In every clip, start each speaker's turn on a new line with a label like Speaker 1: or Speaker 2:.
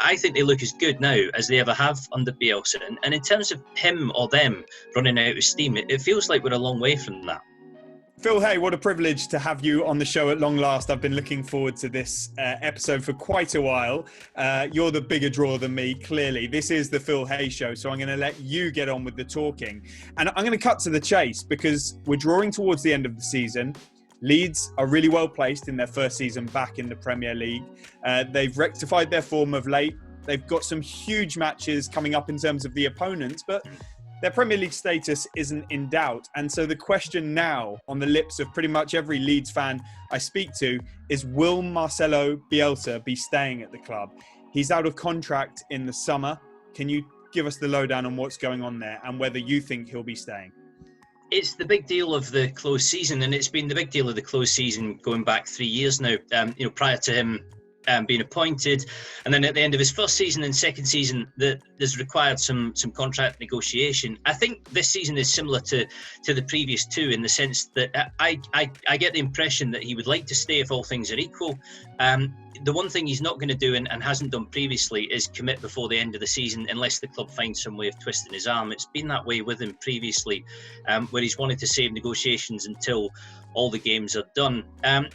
Speaker 1: I think they look as good now as they ever have under Bielsa. And in terms of him or them running out of steam, it feels like we're a long way from that.
Speaker 2: Phil Hay, what a privilege to have you on the show at long last. I've been looking forward to this episode for quite a while. You're the bigger draw than me, clearly. This is the Phil Hay show, so I'm going to let you get on with the talking. And I'm going to cut to the chase because we're drawing towards the end of the season. Leeds are really well placed in their first season back in the Premier League. They've rectified their form of late. They've got some huge matches coming up in terms of the opponents, but their Premier League status isn't in doubt. And so the question now on the lips of pretty much every Leeds fan I speak to is, will Marcelo Bielsa be staying at the club? He's out of contract in the summer. Can you give us the lowdown on what's going on there and whether you think he'll be staying?
Speaker 1: It's the big deal of the closed season, and it's been the big deal of the closed season going back 3 years now. Prior to him being appointed, and then at the end of his first season and second season, there's required some contract negotiation. I think this season is similar to the previous two in the sense that I get the impression that he would like to stay if all things are equal. The one thing he's not going to do and hasn't done previously is commit before the end of the season unless the club finds some way of twisting his arm. It's been that way with him previously, where he's wanted to save negotiations until all the games are done.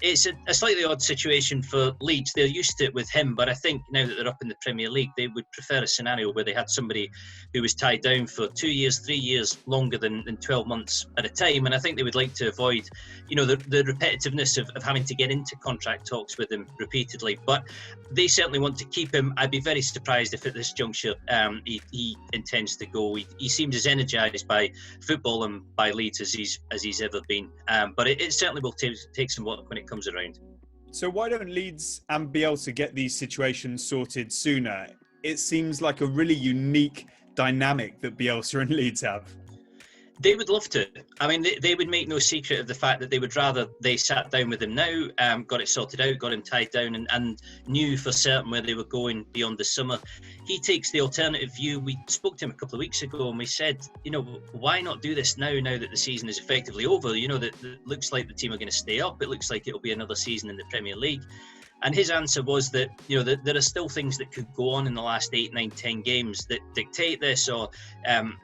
Speaker 1: It's a slightly odd situation for Leeds. They're used to it with him, but I think now that they're up in the Premier League, they would prefer a scenario where they had somebody who was tied down for 2 years, 3 years, longer than 12 months at a time. And I think they would like to avoid, the repetitiveness of having to get into contract talks with him repeatedly. But they certainly want to keep him. I'd be very surprised if at this juncture he intends to go. He seems as energised by football and by Leeds as he's ever been. But it certainly will take some work when it comes around.
Speaker 2: So why don't Leeds and Bielsa get these situations sorted sooner? It seems like a really unique dynamic that Bielsa and Leeds have.
Speaker 1: They would love to. I mean, they would make no secret of the fact that they would rather they sat down with him now, got it sorted out, got him tied down and knew for certain where they were going beyond the summer. He takes the alternative view. We spoke to him a couple of weeks ago and we said, why not do this now that the season is effectively over? That it looks like the team are going to stay up. It looks like it'll be another season in the Premier League. And his answer was that, that there are still things that could go on in the last 8, 9, 10 games that dictate this or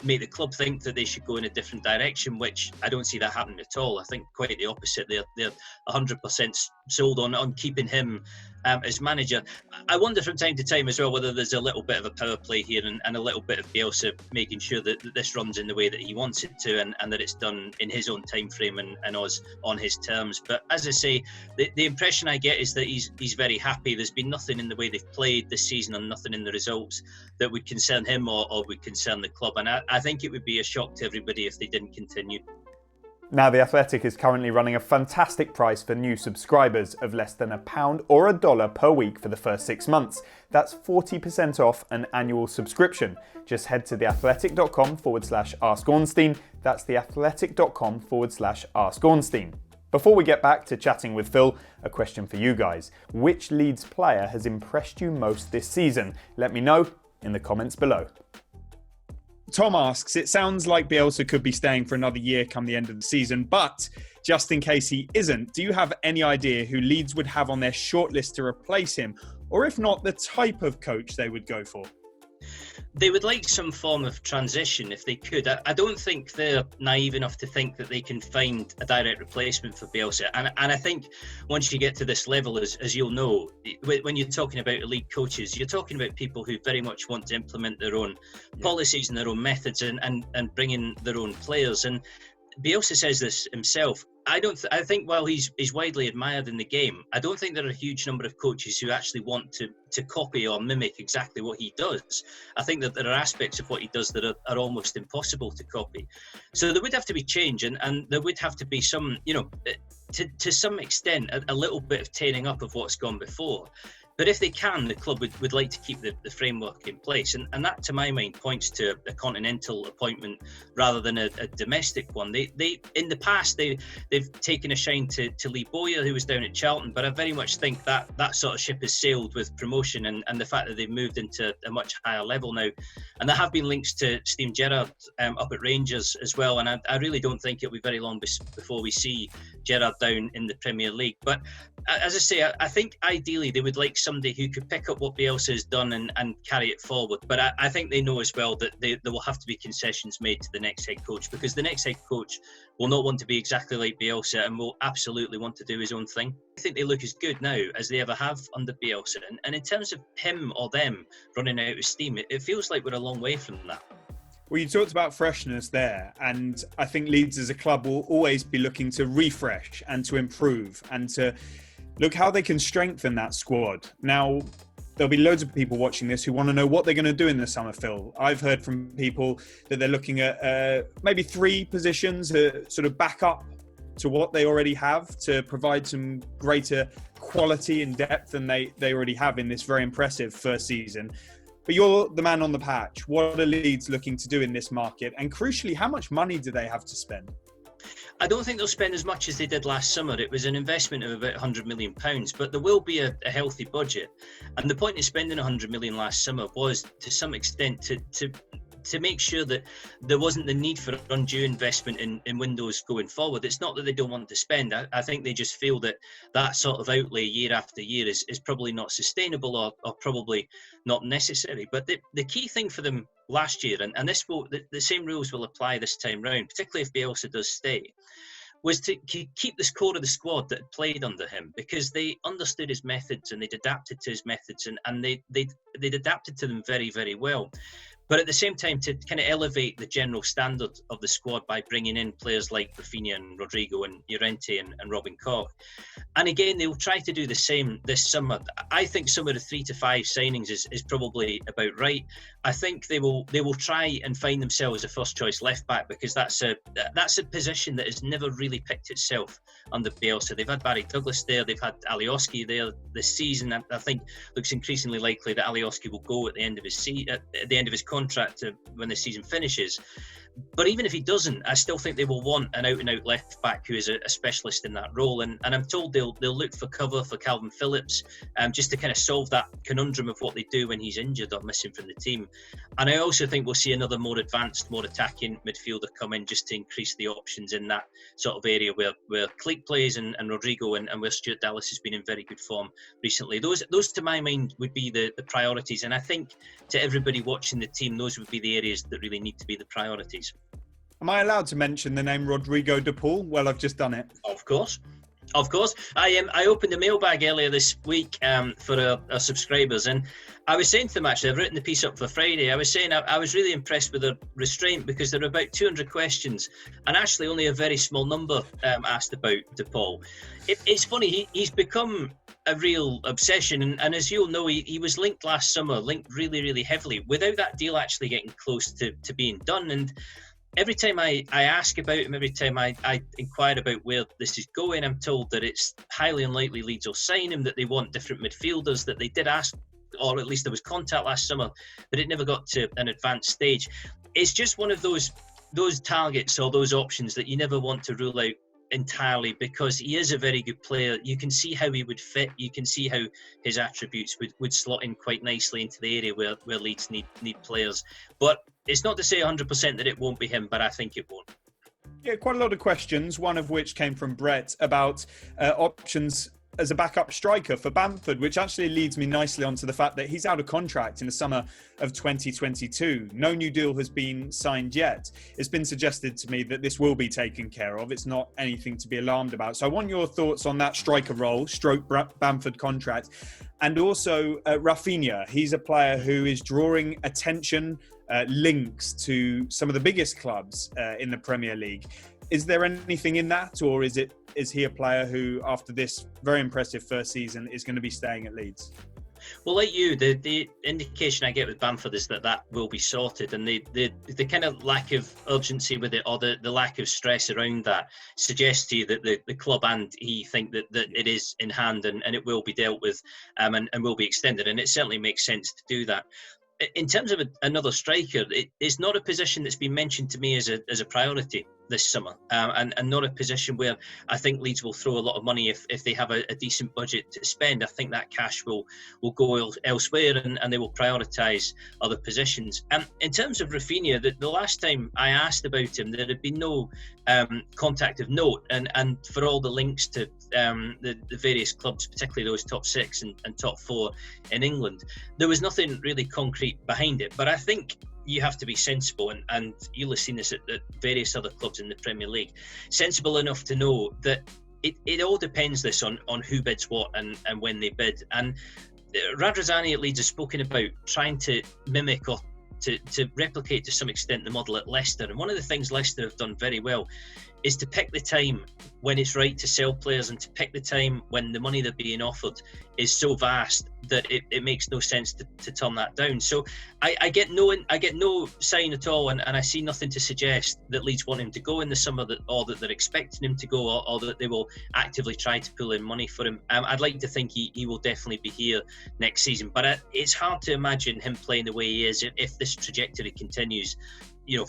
Speaker 1: make the club think that they should go in a different direction, which I don't see that happening at all. I think quite the opposite. They're 100% sold on keeping him as manager. I wonder from time to time as well whether there's a little bit of a power play here and a little bit of Bielsa making sure that this runs in the way that he wants it to and that it's done in his own time frame and us on his terms. But as I say, the impression I get is that he's very happy. There's been nothing in the way they've played this season and nothing in the results that would concern him or would concern the club. And I think it would be a shock to everybody if they didn't continue.
Speaker 3: Now, The Athletic is currently running a fantastic price for new subscribers of less than £1 or $1 per week for the first 6 months. That's 40% off an annual subscription. Just head to theathletic.com/Ask Ornstein. That's theathletic.com/Ask Ornstein. Before we get back to chatting with Phil, a question for you guys. Which Leeds player has impressed you most this season? Let me know in the comments below.
Speaker 2: Tom asks, it sounds like Bielsa could be staying for another year come the end of the season, but just in case he isn't, do you have any idea who Leeds would have on their shortlist to replace him? Or if not, the type of coach they would go for?
Speaker 1: They would like some form of transition if they could. I don't think they're naive enough to think that they can find a direct replacement for Bielsa. And I think once you get to this level, as you'll know, when you're talking about elite coaches, you're talking about people who very much want to implement their own policies and their own methods and bring in their own players. And Bielsa says this himself. I think while he's widely admired in the game, I don't think there are a huge number of coaches who actually want to copy or mimic exactly what he does. I think that there are aspects of what he does that are almost impossible to copy. So there would have to be change and there would have to be some, to some extent, a little bit of tearing up of what's gone before. But if they can, the club would like to keep the framework in place. And that, to my mind, points to a continental appointment rather than a domestic one. They in the past, they've taken a shine to Lee Bowyer, who was down at Charlton. But I very much think that sort of ship has sailed with promotion and the fact that they've moved into a much higher level now. And there have been links to Steven Gerrard up at Rangers as well. And I really don't think it'll be very long before we see Gerrard down in the Premier League. But as I say, I think ideally they would like somebody who could pick up what Bielsa has done and carry it forward. But I think they know as well that there will have to be concessions made to the next head coach, because the next head coach will not want to be exactly like Bielsa and will absolutely want to do his own thing. I think they look as good now as they ever have under Bielsa. And in terms of him or them running out of steam, it feels like we're a long way from that.
Speaker 2: Well, you talked about freshness there, and I think Leeds as a club will always be looking to refresh and to improve and to look how they can strengthen that squad. Now, there'll be loads of people watching this who want to know what they're going to do in the summer, Phil. I've heard from people that they're looking at maybe 3 positions, sort of back up to what they already have to provide some greater quality and depth than they already have in this very impressive first season. But you're the man on the patch. What are Leeds looking to do in this market? And crucially, how much money do they have to spend?
Speaker 1: I don't think they'll spend as much as they did last summer. It was an investment of about £100 million, but there will be a healthy budget. And the point of spending £100 million last summer was, to some extent, to make sure that there wasn't the need for undue investment in windows going forward. It's not that they don't want to spend. I think they just feel that that sort of outlay year after year is probably not sustainable or probably not necessary. But the key thing for them last year, and this will, the same rules will apply this time round, particularly if Bielsa does stay, was to keep this core of the squad that had played under him, because they understood his methods and they'd adapted to his methods and they'd adapted to them very, very well. But at the same time, to kind of elevate the general standard of the squad by bringing in players like Raphinha and Rodrigo and Llorente and Robin Koch. And again, they'll try to do the same this summer. I think somewhere of 3 to 5 signings is probably about right. I think they will try and find themselves a first choice left back, because that's a position that has never really picked itself under Bielsa. They've had Barry Douglas there, they've had Alioski there this season. I think looks increasingly likely that Alioski will go at the end of his contract when the season finishes. But even if he doesn't, I still think they will want an out-and-out left-back who is a specialist in that role. And I'm told they'll look for cover for Calvin Phillips, just to kind of solve that conundrum of what they do when he's injured or missing from the team. And I also think we'll see another more advanced, more attacking midfielder come in, just to increase the options in that sort of area where Cleek plays and Rodrigo and where Stuart Dallas has been in very good form recently. Those to my mind would be the priorities. And I think to everybody watching the team, those would be the areas that really need to be the priorities.
Speaker 2: Am I allowed to mention the name Rodrigo de Paul? Well, I've just done it.
Speaker 1: Of course. I opened a mailbag earlier this week for our subscribers, and I was saying to them, actually, I've written the piece up for Friday. I was saying I was really impressed with their restraint, because there are about 200 questions and actually only a very small number asked about de Paul. It's funny, he's become a real obsession, and as you'll know, he was linked last summer, linked really, really heavily, without that deal actually getting close to being done. And every time I ask about him, every time I inquire about where this is going, I'm told that it's highly unlikely Leeds will sign him, that they want different midfielders, that they did ask, or at least there was contact last summer, but it never got to an advanced stage. It's just one of those targets or those options that you never want to rule out entirely, because he is a very good player. You can see how he would fit. You can see how his attributes would slot in quite nicely into the area where Leeds need players. But it's not to say 100% that it won't be him, but I think it won't.
Speaker 2: Yeah, quite a lot of questions, one of which came from Brett about options as a backup striker for Bamford, which actually leads me nicely onto the fact that he's out of contract in the summer of 2022. No new deal has been signed yet. It's been suggested to me that this will be taken care of. It's not anything to be alarmed about. So I want your thoughts on that striker role, stroke Bamford contract, and also Raphinha. He's a player who is drawing attention, links to some of the biggest clubs in the Premier League. Is there anything in that, or is he a player who, after this very impressive first season, is going to be staying at Leeds?
Speaker 1: Well, like you, the indication I get with Bamford is that will be sorted, and the kind of lack of urgency with it, or the lack of stress around that, suggests to you that the club and he think that it is in hand and it will be dealt with and will be extended, and it certainly makes sense to do that. In terms of another striker, it's not a position that's been mentioned to me as a priority. this summer, and not a position where I think Leeds will throw a lot of money if they have a decent budget to spend. I think that cash will go elsewhere, and they will prioritise other positions. In terms of Raphinha, the last time I asked about him, there had been no contact of note, and for all the links to the various clubs, particularly those top 6 and top 4 in England, there was nothing really concrete behind it. But I think you have to be sensible, and you'll have seen this at various other clubs in the Premier League, sensible enough to know that it all depends this on who bids what and when they bid. And Radrazani at Leeds has spoken about trying to mimic or to replicate to some extent the model at Leicester. And one of the things Leicester have done very well is to pick the time when it's right to sell players, and to pick the time when the money they're being offered is so vast that it makes no sense to turn that down. So I get no sign at all, and I see nothing to suggest that Leeds want him to go in the summer, or that they're expecting him to go, or that they will actively try to pull in money for him. I'd like to think he will definitely be here next season, but it's hard to imagine him playing the way he is if this trajectory continues,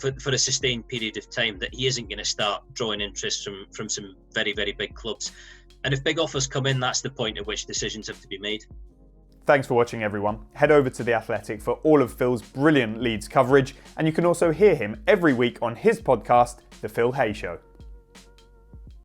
Speaker 1: for a sustained period of time, that he isn't going to start drawing interest from some very, very big clubs. And if big offers come in, that's the point at which decisions have to be made.
Speaker 3: Thanks for watching, everyone. Head over to The Athletic for all of Phil's brilliant Leeds coverage, and you can also hear him every week on his podcast, The Phil Hay Show.